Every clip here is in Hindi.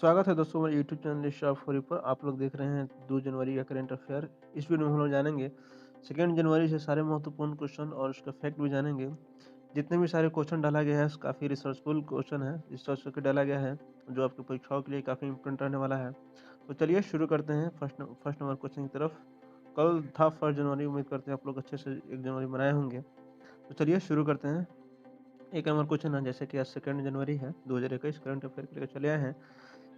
स्वागत है दोस्तों मेरे यूट्यूब चैनल स्टार 4 पर। आप लोग देख रहे हैं 2 जनवरी का करंट अफेयर। इस वीडियो में हम लोग जानेंगे 2 जनवरी से सारे महत्वपूर्ण क्वेश्चन और उसका फैक्ट भी जानेंगे। जितने भी सारे क्वेश्चन डाला गया है काफ़ी रिसर्चफुल क्वेश्चन है, रिसर्च करके डाला गया है, जो आपकी परीक्षाओं के लिए काफ़ी इंपॉर्टेंट रहने वाला है। तो चलिए शुरू करते हैं फर्स्ट नंबर क्वेश्चन की तरफ। कल था 1 जनवरी, उम्मीद करते हैं आप लोग अच्छे से 1 जनवरी मनाए होंगे। तो चलिए शुरू करते हैं। 1 नंबर क्वेश्चन है, जैसे कि आज 2 जनवरी है 2021, करंट अफेयर के लेकर चले आए हैं।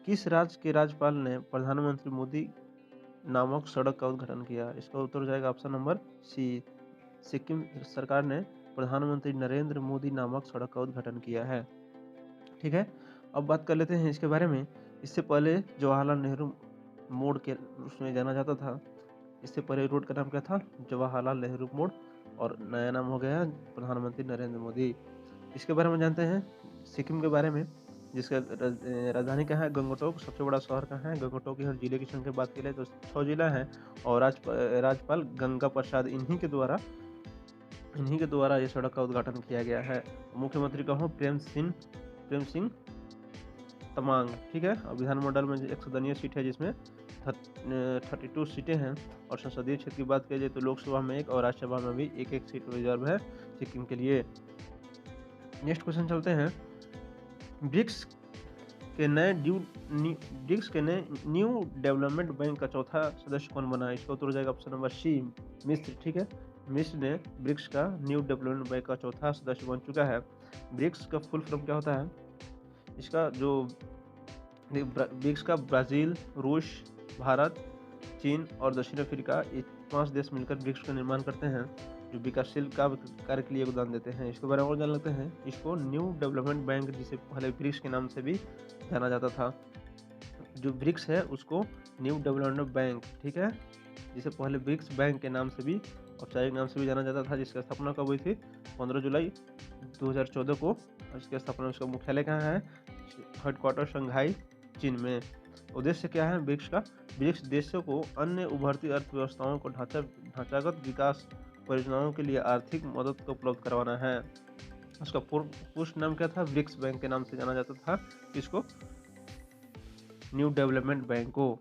किस राज्य के राज्यपाल ने प्रधानमंत्री मोदी नामक सड़क का उद्घाटन किया? इसका उत्तर हो जाएगा ऑप्शन नंबर सी। सिक्किम सरकार ने प्रधानमंत्री नरेंद्र मोदी नामक सड़क का उद्घाटन किया है। ठीक है, अब बात कर लेते हैं इसके बारे में। इससे पहले जवाहरलाल नेहरू मोड़ के उसमें जाना जाता था। इससे पहले रोड का नाम क्या था? जवाहरलाल नेहरू मोड़, और नया नाम हो गया है प्रधानमंत्री नरेंद्र मोदी। इसके बारे में जानते हैं सिक्किम के बारे में, जिसका राजधानी कहाँ है? गंगटोक। सबसे बड़ा शहर कहाँ है? गंगटोक। हर जिले की संख्या बात की जाए तो 6 जिला है, और राज्यपाल गंगा प्रसाद इन्हीं के द्वारा ये सड़क का उद्घाटन किया गया है। मुख्यमंत्री का हो प्रेम सिंह तमांग। ठीक है, और विधानमंडल में एक सदनीय सीट है जिसमें 32 सीटें हैं, और संसदीय क्षेत्र की बात की जाए तो लोकसभा में एक और राज्यसभा में भी एक एक सीट रिजर्व है सिक्किम के लिए। नेक्स्ट क्वेश्चन चलते हैं। ब्रिक्स के नए न्यू डेवलपमेंट बैंक का चौथा सदस्य कौन बना? इसका उत्तर हो जाएगा ऑप्शन नंबर सी, मिस्र। ठीक है, मिस्र ने ब्रिक्स का न्यू डेवलपमेंट बैंक का चौथा सदस्य बन चुका है। ब्रिक्स का फुल फॉर्म क्या होता है? इसका जो ब्रिक्स का ब्राज़ील, रूस, भारत, चीन और दक्षिण अफ्रीका, ये 5 देश मिलकर ब्रिक्स का निर्माण करते हैं, जो विकासशील कार्य के लिए योगदान देते हैं। इसके बारे में और जान लेते हैं। इसको न्यू डेवलपमेंट बैंक, जिसे पहले ब्रिक्स के नाम से भी जाना जाता था, जो ब्रिक्स है उसको न्यू डेवलपमेंट बैंक, ठीक है, जिसे पहले ब्रिक्स बैंक के नाम से भी, औपचारिक नाम से भी जाना जाता था, जिसकी स्थापना कब हुई थी? 15 जुलाई 2014 को। इसकी स्थापना, उसका मुख्यालय कहाँ है? हेडक्वार्टर शंघाई, चीन में। उद्देश्य क्या है ब्रिक्स का? ब्रिक्स देशों को अन्य उभरती अर्थव्यवस्थाओं को ढांचागत विकास परियोजनाओं के लिए आर्थिक मदद को उपलब्ध करवाना है। उसका पूर्ण नाम क्या था? ब्रिक्स बैंक के नाम से जाना जाता था। इसको न्यू डेवलपमेंट बैंक को।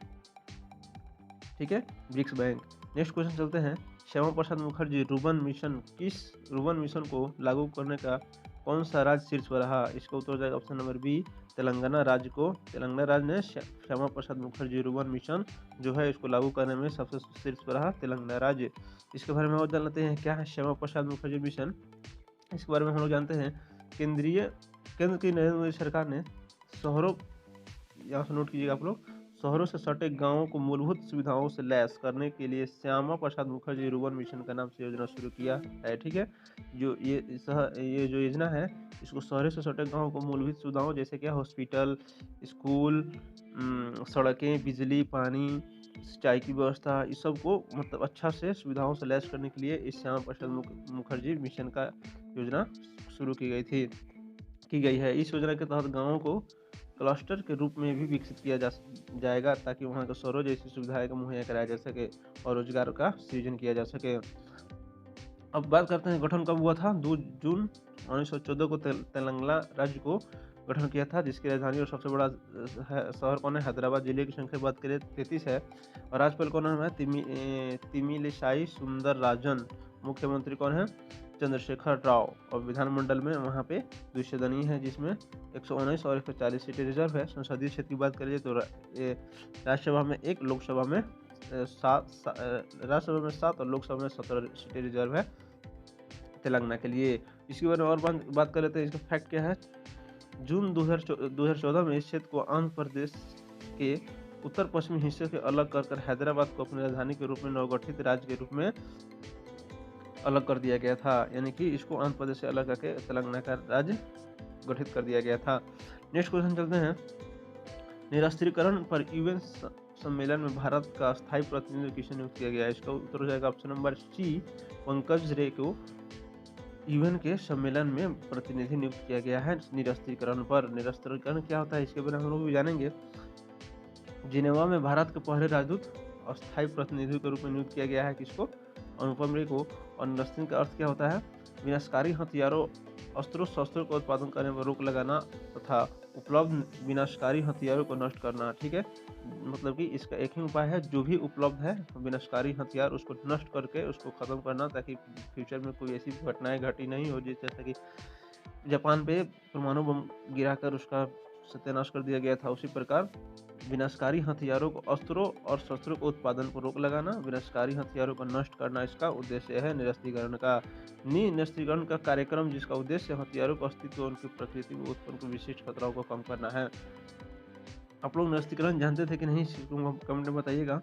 ठीक है, ब्रिक्स बैंक। नेक्स्ट क्वेश्चन चलते हैं। श्यामा प्रसाद मुखर्जी रुर्बन मिशन को लागू करने का कौन सा राज्य शीर्ष पर रहा? इसका उत्तर हो जाएगा ऑप्शन नंबर बी, तेलंगाना राज्य को। तेलंगाना राज्य ने श्यामा प्रसाद मुखर्जी रुर्बन मिशन जो है इसको लागू करने में सबसे शीर्ष पर रहा तेलंगाना राज्य। इसके बारे में और जान लेते हैं। क्या है श्यामा प्रसाद मुखर्जी मिशन? इसके बारे में हम लोग जानते हैं। केंद्र की नरेंद्र मोदी सरकार ने शहरों, यहाँ से नोट कीजिएगा आप लोग, शहरों से सटे गांवों को मूलभूत सुविधाओं से लैस करने के लिए श्यामा प्रसाद मुखर्जी रुर्बन मिशन का नाम से योजना शुरू किया है। ठीक है, ये जो योजना है, इसको शहरों से सटे गांवों को मूलभूत सुविधाओं, जैसे क्या, हॉस्पिटल, स्कूल, सड़कें, बिजली, पानी, सिंचाई की व्यवस्था, इस सब को मतलब अच्छा से सुविधाओं से लैस करने के लिए इस श्यामा प्रसाद मुखर्जी मिशन का योजना शुरू की गई है। इस योजना के तहत गाँवों को क्लस्टर के रूप में भी विकसित किया जाएगा, ताकि वहाँ के शहरों जैसी सुविधाएं को मुहैया कराया जा सके और रोजगार का सृजन किया जा सके। अब बात करते हैं गठन कब हुआ था। 2 जून 1914 को तेलंगाना राज्य को गठन किया था, जिसकी राजधानी और सबसे बड़ा शहर कौन है? हैदराबाद। जिले की संख्या बात करें 33 है, और राज्यपाल कौन है? तिमिलिसाई सुंदरराजन। मुख्यमंत्री कौन है? चंद्रशेखर राव। और विधानमंडल में वहाँ पे द्विसदनीय है, जिसमें 119 और 140 सीटें रिजर्व है। संसदीय क्षेत्र की बात करिए तो राज्यसभा में 1, लोकसभा में 7 और लोकसभा में 17 सीटें रिजर्व है तेलंगाना के लिए। इसके बारे में और बात कर लेते हैं। इसका फैक्ट क्या है? जून 2014 में इस क्षेत्र को आंध्र प्रदेश के उत्तर पश्चिमी हिस्से से अलग कर हैदराबाद को अपनी राजधानी के रूप में नवगठित राज्य के रूप में अलग कर दिया गया था। यानी कि इसको आंध्र प्रदेश से अलग करके तेलंगाना का राज्य गठित कर दिया गया था। नेक्स्ट क्वेश्चन चलते हैं। निरस्त्रीकरण पर यूएन सम्मेलन में भारत का स्थायी प्रतिनिधि किसे नियुक्त किया गया? इसका उत्तर हो जाएगा ऑप्शन नंबर सी, पंकज रे को यूएन के सम्मेलन में प्रतिनिधि नियुक्त किया गया है निरस्त्रीकरण पर। निरस्त्रीकरण क्या होता है इसके बारे में हम लोग भी जानेंगे। जिनेवा में भारत के पहले राजदूत अस्थायी प्रतिनिधि के रूप में नियुक्त किया गया है किसको? अनुपम रे को। और निरस्त्रीकरण का अर्थ क्या होता है? विनाशकारी हथियारों, अस्त्रों शस्त्रों का उत्पादन करने पर रोक लगाना तथा उपलब्ध विनाशकारी हथियारों को नष्ट करना, ठीक है। मतलब कि इसका एक ही उपाय है, जो भी उपलब्ध है विनाशकारी हथियार उसको नष्ट करके उसको ख़त्म करना, ताकि फ्यूचर में कोई ऐसी घटनाएँ घटी नहीं हो जैसा कि जापान पे परमाणु बम गिराकर उसका सत्यानाश कर दिया गया था। उसी प्रकार विनाशकारी हथियारों को अस्त्रों और शस्त्रों के उत्पादन पर रोक लगाना, विनाशकारी हथियारों को नष्ट करना इसका उद्देश्य है निरस्त्रीकरण का। निरस्त्रीकरण का कार्यक्रम जिसका उद्देश्य हथियारों का अस्तित्व और उनकी प्रकृति में उत्पन्न विशिष्ट खतराओं को कम करना है। आप लोग निरस्त्रीकरण जानते थे कि नहीं, कमेंट में बताइएगा।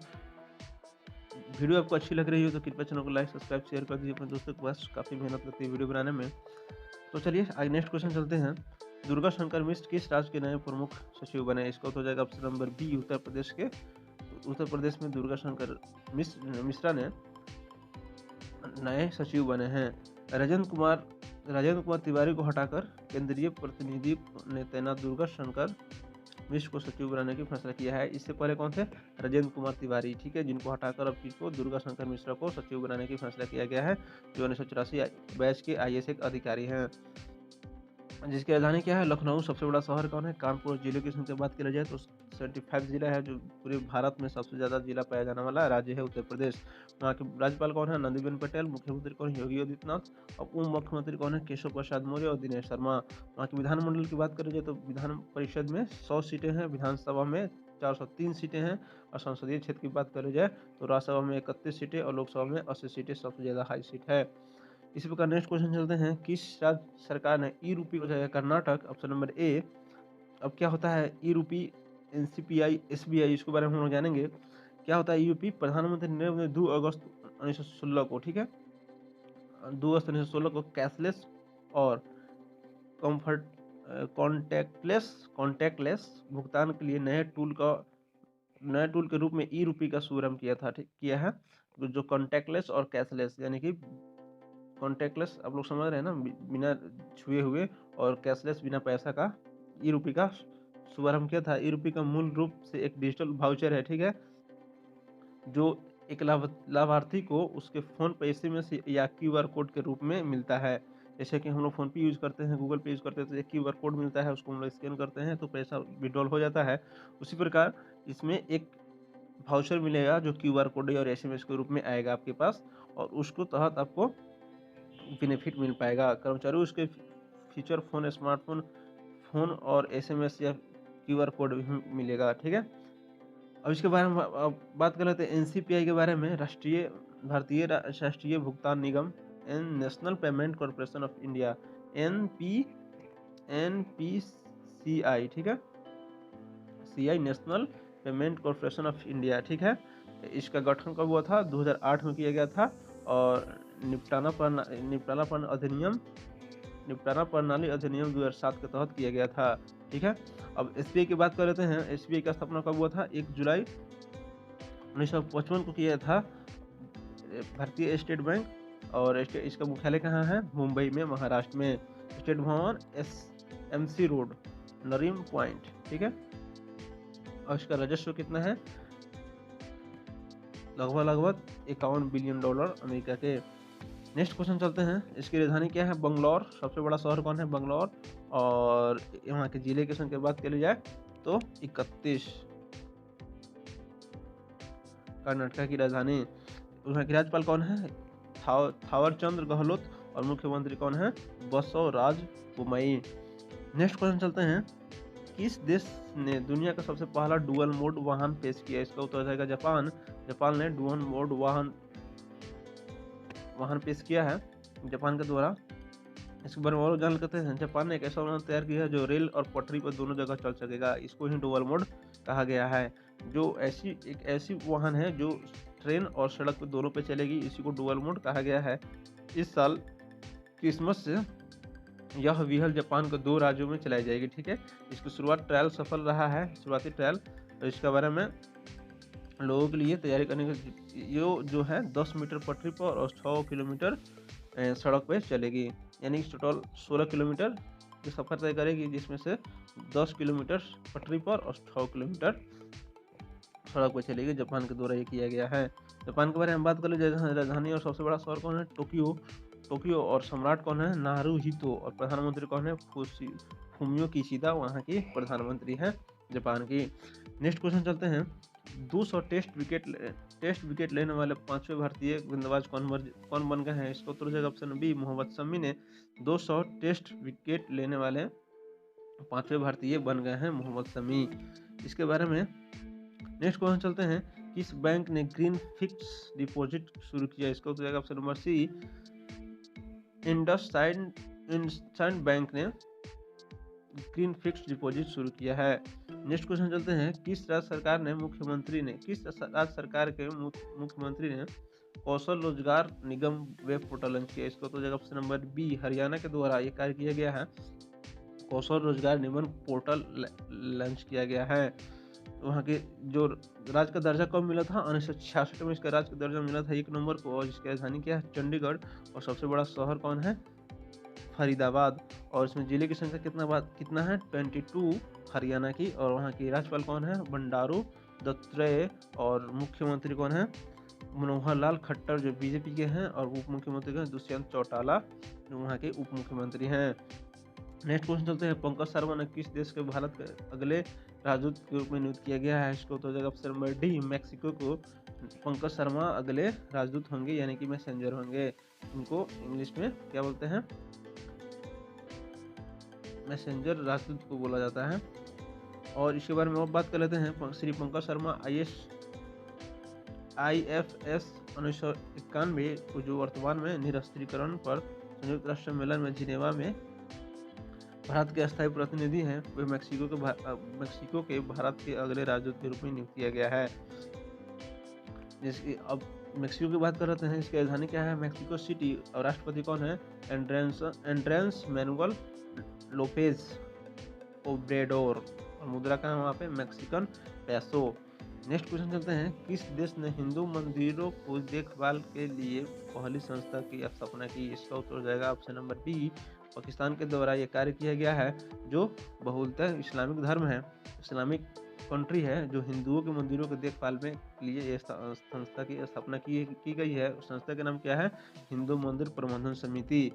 वीडियो आपको अच्छी लग रही हो तो कृपया चैनल को लाइक सब्सक्राइब शेयर कर दीजिए अपने दोस्तों के पास, काफ़ी मेहनत लगती है वीडियो बनाने में। तो चलिए आज नेक्स्ट क्वेश्चन चलते हैं। दुर्गा शंकर मिश्र किस राज्य के नए प्रमुख सचिव बने? इसका उत्तर हो जाएगा option number B, Uttar Pradesh के। उत्तर प्रदेश में दुर्गा शंकर मिश्रा ने नए सचिव बने हैं। राजेंद्र कुमार तिवारी को हटाकर केंद्रीय प्रतिनिधि ने तैनात दुर्गा शंकर मिश्र को सचिव बनाने की फैसला किया है। इससे पहले कौन थे? राजेंद्र कुमार तिवारी, ठीक है, जिनको हटाकर अब किसको, दुर्गा शंकर मिश्रा को सचिव बनाने की फैसला किया गया है, जो 1984 बैच के IAS एक अधिकारी हैं। जिसकी राजधानी क्या है? लखनऊ। सबसे बड़ा शहर कौन है? कानपुर। जिले की संख्या बात करी जाए तो 75 जिला है, जो पूरे भारत में सबसे ज़्यादा जिला पाया जाने वाला राज्य है उत्तर प्रदेश। वहाँ के राज्यपाल कौन है? आनंदीबेन पटेल। मुख्यमंत्री कौन है? योगी आदित्यनाथ। और उप मुख्यमंत्री कौन है? केशव प्रसाद मौर्य और दिनेश शर्मा। वहाँ की विधानमंडल की बात करी जाए तो विधान परिषद में 100 सीटें हैं, विधानसभा में 403 सीटें हैं, और संसदीय क्षेत्र की बात करी जाए तो राज्यसभा में 31 सीटें और लोकसभा में 80 सीटें सबसे ज़्यादा हाई सीट है। इसी प्रकार नेक्स्ट क्वेश्चन चलते हैं। किस राज्य सरकार ने ई रूपी को जगह? Karnataka, option number A. अब क्या होता है ई रूपी? NCPI SBI, इसके बारे में हम लोग जानेंगे। क्या होता है ई रूपी? प्रधानमंत्री ने 2 अगस्त 1916 को, ठीक है, 2 अगस्त 1916 को कैशलेस और कॉन्फर्ट कॉन्टैक्टलेस भुगतान के लिए नए टूल के रूप में ई रूपी का शुभारंभ किया था, ठीक किया है। जो कॉन्टैक्टलेस और कैशलेस, यानी कि कॉन्टैक्टलेस आप लोग समझ रहे हैं ना, बिना छुए हुए, और कैशलेस बिना पैसा का ई रूपी का शुभारंभ किया था। ई रूपी का मूल रूप से एक डिजिटल वाउचर है, ठीक है, जो एक लाभार्थी को उसके फ़ोन पे SMS या QR कोड के रूप में मिलता है। जैसे कि हम लोग फ़ोन पे यूज़ करते हैं, गूगल पे यूज़ करते हैं, तो एक QR कोड मिलता है, उसको हम लोग स्कैन करते हैं तो पैसा विड्रॉल हो जाता है। उसी प्रकार इसमें एक वाउचर मिलेगा जो QR कोड और SMS के रूप में आएगा आपके पास, और उसको तहत आपको बेनिफिट मिल पाएगा। कर्मचारी उसके फीचर स्मार्टफोन फ़ोन और SMS या QR कोड भी मिलेगा, ठीक है। अब इसके बारे में अब बात कर लेते हैं NCPI के बारे में। राष्ट्रीय भुगतान निगम, national payment corporation of India, NPCI, ठीक है, CI national payment corporation of India, ठीक है। इसका गठन कब हुआ था? 2008 में किया गया था, और निपटाना प्रणाली अधिनियम 2007 के तहत किया गया था, ठीक है। अब SBI की बात कर लेते हैं। SBI का स्थापना कब हुआ था? 1 जुलाई 1955 को किया था, भारतीय स्टेट बैंक, और इसका मुख्यालय कहाँ है? मुंबई में, महाराष्ट्र में। स्टेट भवन SMC रोड, नरीम पॉइंट, ठीक है। और इसका राजस्व कितना है? लगभग $51 बिलियन अमेरिका के। नेक्स्ट क्वेश्चन चलते हैं। इसकी राजधानी क्या है? बंगलौर। सबसे बड़ा शहर कौन है? बंगलौर। और यहाँ के जिले की संख्या बात करी जाए तो 31। कर्नाटक की राजधानी। वहाँ के राज्यपाल कौन है? थावरचंद्र गहलोत। और मुख्यमंत्री कौन है? बसवराज बोम्मई। नेक्स्ट क्वेश्चन चलते हैं। किस देश ने दुनिया का सबसे पहला डुअल मोड वाहन पेश किया? इसका उत्तर हो जाएगा जापान। जापान ने डुअल मोड वाहन पेश किया है, जापान के द्वारा। इसके बारे में और जान लेते हैं। जापान ने एक ऐसा वाहन तैयार किया है जो रेल और पटरी पर दोनों जगह चल सकेगा। इसको ही डुअल मोड कहा गया है। जो एक ऐसी वाहन है जो ट्रेन और सड़क पर दोनों पे चलेगी, इसी को डुअल मोड कहा गया है। इस साल क्रिसमस से यह व्हीकल जापान के 2 राज्यों में चलाई जाएगी, ठीक है। इसकी शुरुआत ट्रायल सफल रहा है, शुरुआती ट्रायल। तो इसके बारे में लोगों के लिए तैयारी करने के ये जो है 10 मीटर पटरी पर और 6 किलोमीटर सड़क पर चलेगी, यानी टोटल 16 किलोमीटर की सफ़र तय करेगी, जिसमें से 10 किलोमीटर पटरी पर और 6 किलोमीटर सड़क पर चलेगी। जापान के द्वारा ये किया गया है। जापान के बारे में बात कर लीजिए। राजधानी और सबसे बड़ा शहर कौन है? टोक्यो। और सम्राट कौन है? नारुहितो। और प्रधानमंत्री कौन है? फूमियो किशिदा वहाँ की प्रधानमंत्री हैं जापान की। नेक्स्ट क्वेश्चन चलते हैं, 200 टेस्ट विकेट लेने वाले 5वें भारतीय गेंदबाज कौन बन गए हैं? इसका उत्तर हो जाएगा ऑप्शन बी, मोहम्मद शमी ने 200 टेस्ट विकेट लेने वाले 5वें भारतीय बन गए हैं मोहम्मद शमी। इसके बारे में नेक्स्ट क्वेश्चन चलते हैं, किस बैंक ने ग्रीन फिक्स डिपॉजिट शुरू किया? इसका उत्तर हो जाएगा option number C, IndusInd bank ने ग्रीन फिक्स डिपॉजिट शुरू किया है। नेक्स्ट क्वेश्चन चलते हैं, किस राज्य सरकार के मुख्यमंत्री ने कौशल रोजगार निगम वेब पोर्टल लॉन्च किया? इसको तो जगह ऑप्शन नंबर बी, हरियाणा के द्वारा ये कार्य किया गया है, कौशल रोजगार निगम पोर्टल लॉन्च किया गया है। वहाँ के जो राज्य का दर्जा कब मिला था? 1966 में इसका राज्य का दर्जा मिला था 1 नंबर को, और इसकी राजधानी क्या है? चंडीगढ़। और सबसे बड़ा शहर कौन है? फरीदाबाद। और इसमें जिले की संख्या कितना है? 22 हरियाणा की। और वहाँ की राज्यपाल कौन है? बंडारू दत्तात्रेय। और मुख्यमंत्री कौन है? मनोहर लाल खट्टर जो बीजेपी के हैं। और उप मुख्यमंत्री कौन है? दुष्यंत चौटाला जो वहाँ के उप मुख्यमंत्री हैं। नेक्स्ट क्वेश्चन चलते हैं, पंकज शर्मा ने किस देश के भारत के अगले राजदूत के रूप में नियुक्त किया गया है? इसको तो जगह ऑप्शन नंबर डी, मैक्सिको को पंकज शर्मा अगले राजदूत होंगे, यानी कि मैसेंजर होंगे। इनको इंग्लिश में क्या बोलते हैं? मैसेंजर राजदूत को बोला जाता है। और इसके बारे में और बात कर लेते हैं, श्री पंकज शर्मा IFS 1991 को जो वर्तमान में निरस्त्रीकरण पर संयुक्त राष्ट्र सम्मेलन में जिनेवा में भारत के अस्थायी प्रतिनिधि हैं, वे मैक्सिको के भारत के अगले राजदूत के रूप में नियुक्त किया गया है। जिसकी अब मैक्सिको की बात कर रहे हैं, इसकी राजधानी क्या है? Mexico city. और राष्ट्रपति कौन है? एंड्रेंस मैनुअल लोपेज ओब्रेडोर। और मुद्रा का है वहाँ पे? मैक्सिकन पैसो। नेक्स्ट क्वेश्चन चलते हैं, किस देश ने हिंदू मंदिरों को देखभाल के लिए पहली संस्था की स्थापना की? इसका उत्तर हो जाएगा ऑप्शन नंबर बी, पाकिस्तान के द्वारा ये कार्य किया गया है, जो बहुलतः इस्लामिक धर्म है, इस्लामिक कंट्री है, जो हिंदुओं के मंदिरों के देखभाल में लिए ये संस्था की स्थापना की गई है। उस संस्था का नाम क्या है? हिंदू मंदिर प्रबंधन समिति,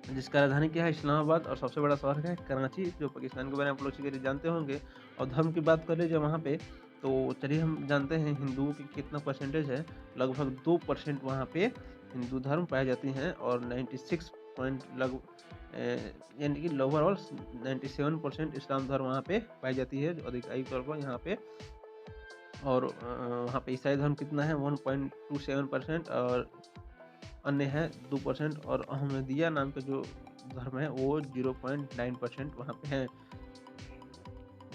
जिसका राजधानी क्या है? इस्लामाबाद। और सबसे बड़ा शहर है कराची, जो पाकिस्तान के बारे में आप लोग अच्छी जानते होंगे। और धर्म की बात कर लीजिए वहाँ पे, तो चलिए हम जानते हैं हिंदुओं की कितना परसेंटेज है। लगभग 2% वहाँ पे हिंदू धर्म पाई जाती हैं, और 96 यानी कि ओवरऑल 97% इस्लाम धर्म वहाँ पे पाई जाती है, जो अधिकारिक तौर पर यहाँ पे। और वहाँ पे ईसाई धर्म कितना है? 1.27%। और अन्य है 2%। और अहमदिया नाम का जो धर्म है वो 0.9% वहाँ पे है।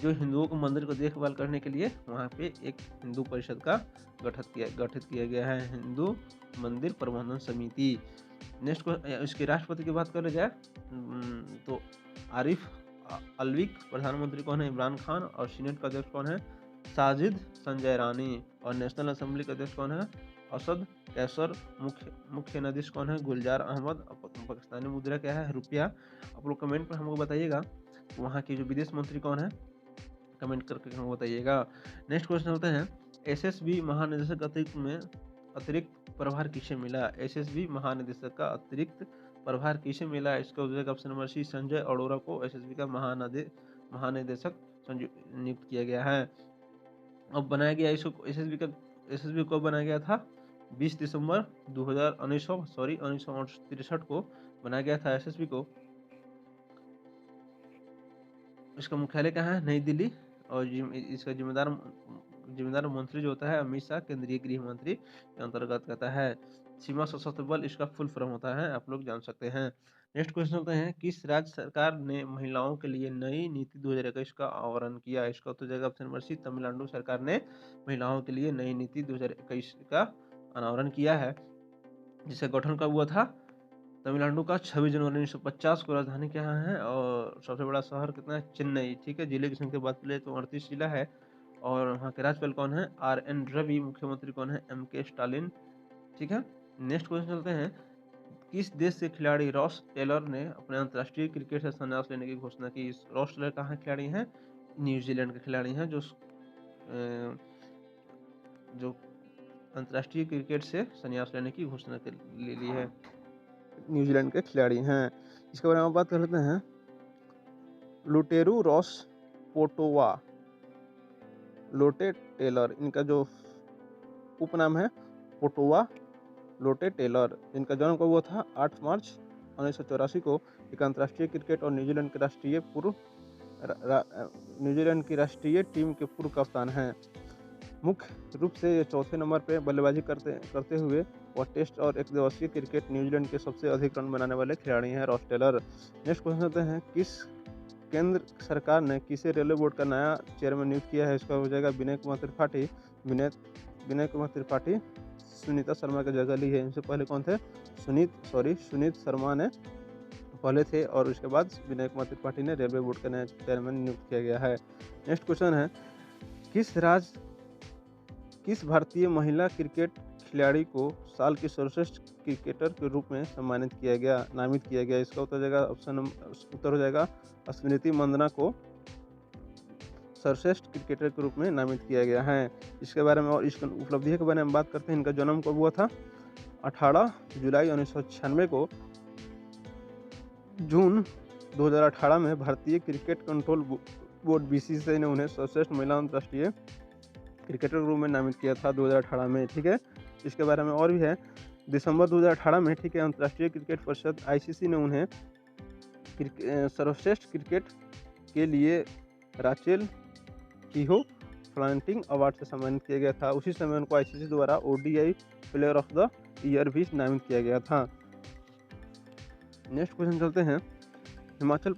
जो हिंदुओं को मंदिर को देखभाल करने के लिए वहाँ पे एक हिंदू परिषद का गठित किया गया है, हिंदू मंदिर प्रबंधन समिति। नेक्स्ट इसके राष्ट्रपति की बात कर जाए तो आरिफ अलविक। प्रधानमंत्री कौन है? इमरान खान। और सीनेट का अध्यक्ष कौन है? साजिद संजय रानी। और नेशनल असेंबली का अध्यक्ष कौन है? असद कैसर। मुख्य न्यायाधीश कौन है? गुलजार अहमद। पाकिस्तानी मुद्रा क्या है? रुपया। आप लोग कमेंट पर हमको बताइएगा वहाँ के जो विदेश मंत्री कौन है, कमेंट करके हमको बताइएगा। नेक्स्ट क्वेश्चन होते हैं, SSB महानिदेशक अतिरिक्त प्रभार किसे मिला? SSB महानिदेशक का अतिरिक्त प्रभार किसे मिला? इसका option number C, Sanjay Arora को SSB का महानिदेशक नियुक्त किया गया है। अब बनाया गया इसको SSB कब बनाया गया था? 20 दिसंबर 1963 को बनाया गया था SSB को। इसका मुख्यालय कहाँ है? नई दिल्ली। और इसका जिम्मेदार मंत्री जो होता है अमित शाह, केंद्रीय गृह मंत्री के अंतर्गत आता है। सीमा सशस्त्र बल इसका फुल फॉर्म होता है, आप लोग जान सकते हैं। नेक्स्ट क्वेश्चन होते हैं, किस राज्य सरकार ने महिलाओं के लिए नई नीति 2021 का आह्वान किया? इसका उत्तर जाएगा ऑप्शन नंबर सी, तमिलनाडु सरकार ने महिलाओं के लिए नई नीति 2021 का अनावरण किया है, जिसका गठन कब हुआ था? तमिलनाडु का 26 जनवरी 1950 को। राजधानी क्या है? और सबसे बड़ा शहर कितना है? चेन्नई। ठीक है। जिले की संख्या बात करें तो 38 जिला है। और वहाँ के राज्यपाल कौन है? RN रवि। मुख्यमंत्री कौन है? MK Stalin. ठीक है। नेक्स्ट क्वेश्चन चलते हैं, किस देश के खिलाड़ी रॉस टेलर ने अपने अंतर्राष्ट्रीय क्रिकेट से संन्यास लेने की घोषणा की? रॉस टेलर कहाँ खिलाड़ी हैं? न्यूजीलैंड के खिलाड़ी हैं, जो अंतर्राष्ट्रीय क्रिकेट से संन्यास लेने की घोषणा ले ली है, न्यूजीलैंड के खिलाड़ी हैं। इसके बारे में बात कर लेते हैं, लुटेरू रॉस पोटोवा, लोटे टेलर, इनका जो उपनाम है पोटोवा लोटे टेलर, जिनका जन्म कब हुआ था 8 मार्च 1984 को, एक अंतर्राष्ट्रीय क्रिकेट और न्यूजीलैंड की राष्ट्रीय टीम के पूर्व कप्तान हैं। मुख्य रूप से ये चौथे नंबर पर बल्लेबाजी करते हुए वह टेस्ट और एक दिवसीय क्रिकेट न्यूजीलैंड के सबसे अधिक रन बनाने वाले खिलाड़ी हैं रॉस टेलर। नेक्स्ट क्वेश्चन आते हैं, किस केंद्र सरकार ने किसे रेलवे बोर्ड का नया चेयरमैन नियुक्त किया है? इसका हो जाएगा विनय कुमार त्रिपाठी। विनय कुमार त्रिपाठी सुनीता शर्मा की जगह ली है। इनसे पहले कौन थे? सुनीत शर्मा ने पहले थे और उसके बाद विनय कुमार त्रिपाठी ने रेलवे बोर्ड का नया चेयरमैन नियुक्त किया गया है। नेक्स्ट क्वेश्चन है, किस भारतीय महिला क्रिकेट खिलाड़ी को साल की सर्वश्रेष्ठ क्रिकेटर के रूप में नामित किया गया? इसका उत्तर हो जाएगा स्मृति मंदाना को सर्वश्रेष्ठ क्रिकेटर के रूप में नामित किया गया है। इसके बारे में और इसकी उपलब्धि के बारे में बात करते हैं। इनका जन्म कब हुआ था? 18 जुलाई 1996 को। जून 2018 में भारतीय क्रिकेट कंट्रोल बोर्ड BCCI ने उन्हें सर्वश्रेष्ठ महिला अंतर्राष्ट्रीय क्रिकेटर के रूप में नामित किया था 2018 में। ठीक है, इसके बारे में और भी है। दिसंबर 2018 में, ठीक है, अंतर्राष्ट्रीय क्रिकेट परिषद ICC ने उन्हें सर्वश्रेष्ठ क्रिकेट के लिए राचेल कीहो फ्लांटिंग अवार्ड से सम्मानित किया गया था। उसी समय उनको ICC द्वारा ODI player of the year भी नामित किया गया था। नेक्स्ट क्वेश्चन चलते हैं, हिमाचल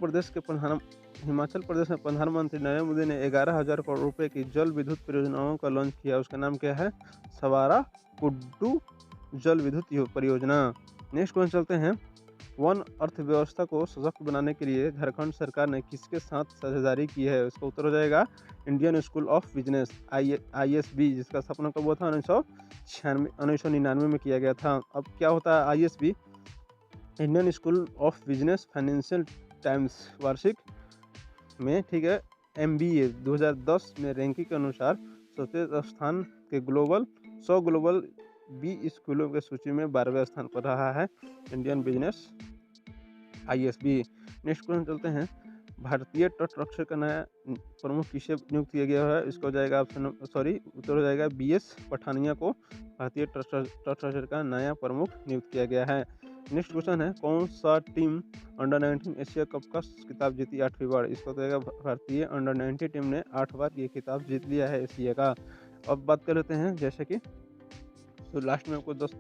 प्रदेश में प्रधानमंत्री नरेंद्र मोदी ने 11,000 करोड़ रुपए की जल विद्युत परियोजनाओं का लॉन्च किया। उसका नाम क्या है? सवारा कुड्डू जल विद्युत परियोजना। नेक्स्ट क्वेश्चन चलते हैं, वन अर्थव्यवस्था को सशक्त बनाने के लिए झारखंड सरकार ने किसके साथ साझेदारी की है? इसका उत्तर हो जाएगा Indian school of business ISB, जिसका स्थापना कब हुआ था? 1999 में किया गया था। अब क्या होता है ISB? Indian school of business financial times वार्षिक में, ठीक है, MBA 2010 में रैंकिंग के अनुसार 70वें स्थान के 100 ग्लोबल B स्कूलों की सूची में 12वें स्थान पर रहा है Indian business ISB। Next question चलते हैं, भारतीय तट रक्षक का नया प्रमुख किसे नियुक्त किया गया है? इसको जाएगा उत्तर हो जाएगा BS पठानिया को भारतीय तट रक्षक का नया प्रमुख नियुक्त किया गया है। नेक्स्ट क्वेश्चन है, कौन सा टीम अंडर 19 एशिया कप का खिताब जीती 8वीं बार? इसको जाएगा भारतीय अंडर 19 टीम ने 8 बार ये खिताब जीत लिया है एशिया का। अब बात कर लेते हैं, जैसे कि तो लास्ट में आपको 10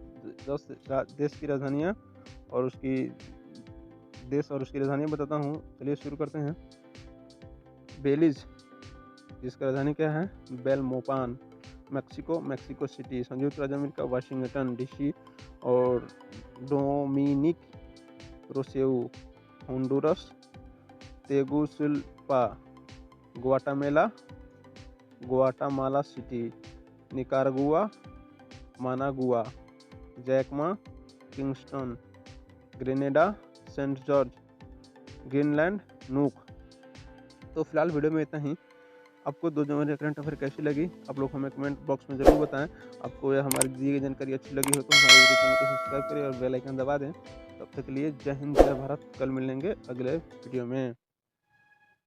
देश की राजधानियाँ और उसकी राजधानियाँ बताता हूँ। चलिए शुरू करते हैं। बेलीज, जिसका राजधानी क्या है? बेलमोपान। Mexico City. संयुक्त राज्य अमेरिका वाशिंगटन DC और Dominica Roseau. Honduras Tegucigalpa. Guatemala City. Nicaragua Managua. जैकमा Kingston. Grenada Saint George. Greenland Nuuk. तो फिलहाल वीडियो में इतना ही। आपको 2 जनवरी करंट अफेयर कैसी लगी आप लोग हमें कमेंट बॉक्स में ज़रूर बताएं। आपको यह हमारी दी गई जानकारी अच्छी लगी हो तो हमारे यूट्यूब चैनल को सब्सक्राइब करें और बेल आइकन दबा दें। तब तक के लिए जय हिंद जय भारत। कल मिलेंगे अगले वीडियो में।